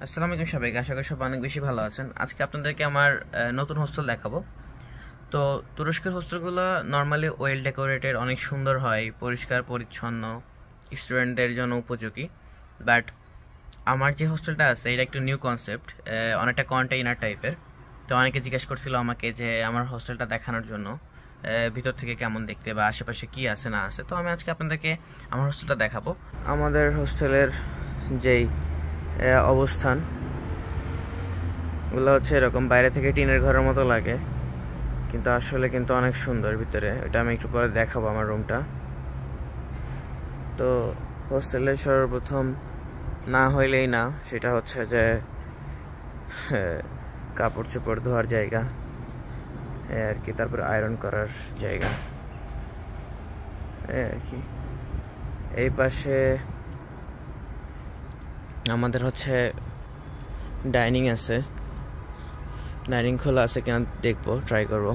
আসসালামু আলাইকুম সবাইকে, আশা করি সবাই অনেক বেশি ভালো আছেন। আজকে আপনাদেরকে আমার নতুন হোস্টেল দেখাবো। তো তুরস্কের হোস্টেলগুলো নর্মালি ওয়েল ডেকোরেটেড, অনেক সুন্দর হয়, পরিষ্কার পরিচ্ছন্ন, স্টুডেন্টদের জন্য উপযোগী। বাট আমার যে হোস্টেলটা আছে এটা একটু নিউ কনসেপ্ট, অনেকটা কন্টেইনার টাইপের। তো অনেকে জিজ্ঞেস করছিল আমাকে যে আমার হোস্টেলটা দেখানোর জন্য ভিতর থেকে কেমন দেখতে বা আশেপাশে কি আছে না আছে। তো আমি আজকে আপনাদেরকে আমার হোস্টেলটা দেখাবো। আমাদের হোস্টেলের যেই অবস্থান এগুলো হচ্ছে এরকম, বাইরে থেকে টিনের ঘরের মতো লাগে, কিন্তু আসলে কিন্তু অনেক সুন্দর ভিতরে। এটা আমি একটু পরে দেখাবো আমার রুমটা। তো হোস্টেলের সর্বপ্রথম না হইলেই না সেটা হচ্ছে যে কাপড় চোপড় ধোয়ার জায়গা আর কি, তারপর আয়রন করার জায়গা আর কি। এই পাশে আমাদের হচ্ছে ডাইনিং আছে, ডাইনিং খোলা আছে কিনা দেখবো, ট্রাই করবো।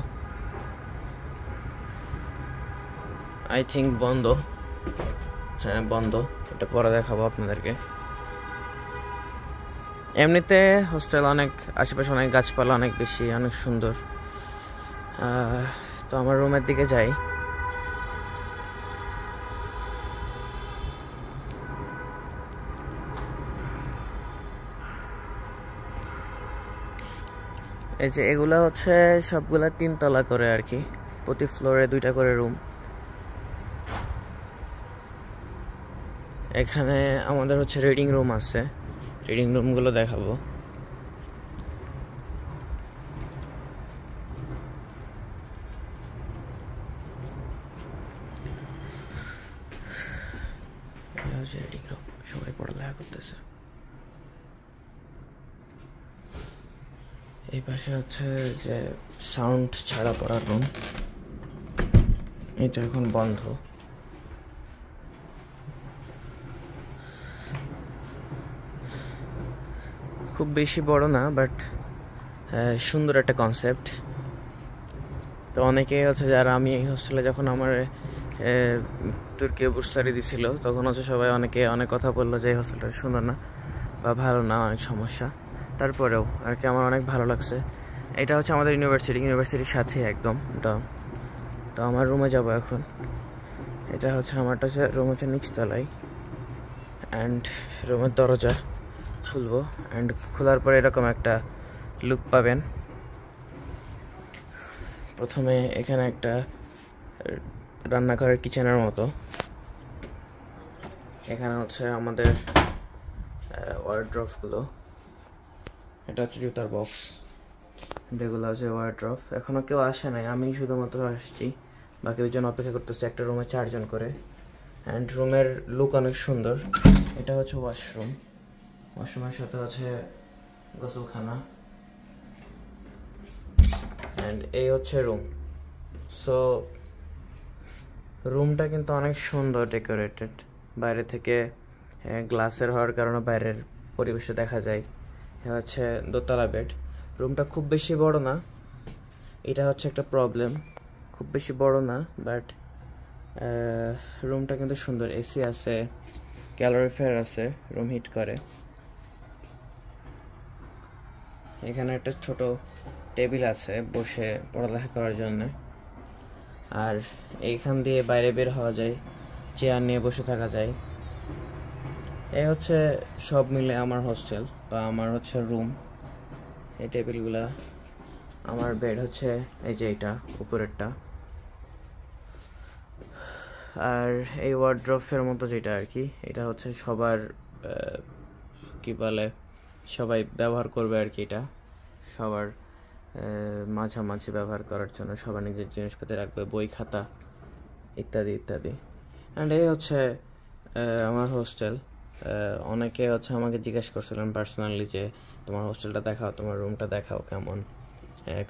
আই থিঙ্ক বন্ধ, হ্যাঁ বন্ধ, এটা পরে দেখাবো আপনাদেরকে। এমনিতে হোস্টেল অনেক আশেপাশে অনেক গাছপালা অনেক বেশি, অনেক সুন্দর। তো আমার রুমের দিকে যাই। এই যে এগুলা হচ্ছে সবগুলা 3 তলা করে আর কি, প্রতি ফ্লোরে 2টা করে রুম। এখানে আমাদের হচ্ছে রিডিং রুম আছে, রিডিং রুমগুলো দেখাবো। এটা হচ্ছে রিডিং রুম, সবাই পড়ালেখা করতেছে। এই পাশে হচ্ছে যে সাউন্ড ছাড়া পড়ার রুম, এটা এখন বন্ধ। খুব বেশি বড় না, বাট সুন্দর একটা কনসেপ্ট। তো অনেকেই হচ্ছে যারা, আমি এই হোস্টেলে যখন আমার তুর্কি বুর্সারি দিছিল তখন হচ্ছে সবাই অনেক কথা বললো যে এই হোস্টেলটা সুন্দর না বা ভালো না, অনেক সমস্যা। তারপরেও আর কি আমার অনেক ভালো লাগছে। এটা হচ্ছে আমাদের ইউনিভার্সিটির সাথে একদম এটা। তো আমার রুমে যাব এখন। এটা হচ্ছে আমারটা হচ্ছে রুম হচ্ছে নিচতলায়, অ্যান্ড রুমের দরজা খুলবো, অ্যান্ড খোলার পরে এরকম একটা লুক পাবেন। প্রথমে এখানে একটা রান্নাঘরের কিচেনের মতো, এখানে হচ্ছে আমাদের ওয়ার্ড্রপগুলো, এটা হচ্ছে জুতার বক্স, যেগুলো আছে ওয়ার্ড্রপ। এখনও কেউ আসে নাই, আমি শুধুমাত্র আসছি, বাকি দুজন অপেক্ষা করতেছে। একটা রুমে 4 জন করে, অ্যান্ড রুমের লুক অনেক সুন্দর। এটা হচ্ছে ওয়াশরুম, ওয়াশরুমের সাথে হচ্ছে গোসলখানা, অ্যান্ড এই হচ্ছে রুম। সো রুমটা কিন্তু অনেক সুন্দর ডেকোরেটেড, বাইরে থেকে গ্লাসের হওয়ার কারণে বাইরের পরিবেশে দেখা যায়। হচ্ছে দোতলা বেড। রুমটা খুব বেশি বড় না, এটা হচ্ছে একটা প্রবলেম, খুব বেশি বড় না, বাট রুমটা কিন্তু সুন্দর। এসি আছে, ক্যালোরিফায়ার আছে, রুম হিট করে। এখানে একটা ছোট টেবিল আছে বসে পড়ালেখা করার জন্য, আর এইখান দিয়ে বাইরে বের হওয়া যায়, চেয়ার নিয়ে বসে থাকা যায়। এই হচ্ছে সব মিলে আমার হোস্টেল বা আমার হচ্ছে রুম। এই টেবিলগুলা, আমার বেড হচ্ছে এই যে এইটা উপরেরটা, আর এই ওয়ার্ড্রপের মতো যেটা আর কি, এটা হচ্ছে সবার কি বলে, সবাই ব্যবহার করবে আর কি। এটা সবার মাঝামাঝি ব্যবহার করার জন্য, সবার নিজের জিনিসপাতি রাখবে, বই খাতা ইত্যাদি ইত্যাদি। অ্যান্ড এই হচ্ছে আমার হোস্টেল। অনেকে হচ্ছে আমাকে জিজ্ঞেস করছিলেন পার্সোনালি যে তোমার হোস্টেলটা দেখাও, তোমার রুমটা দেখাও কেমন,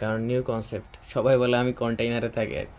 কারণ নিউ কনসেপ্ট, সবাই বলে আমি কন্টেইনারে থাকি আর কি।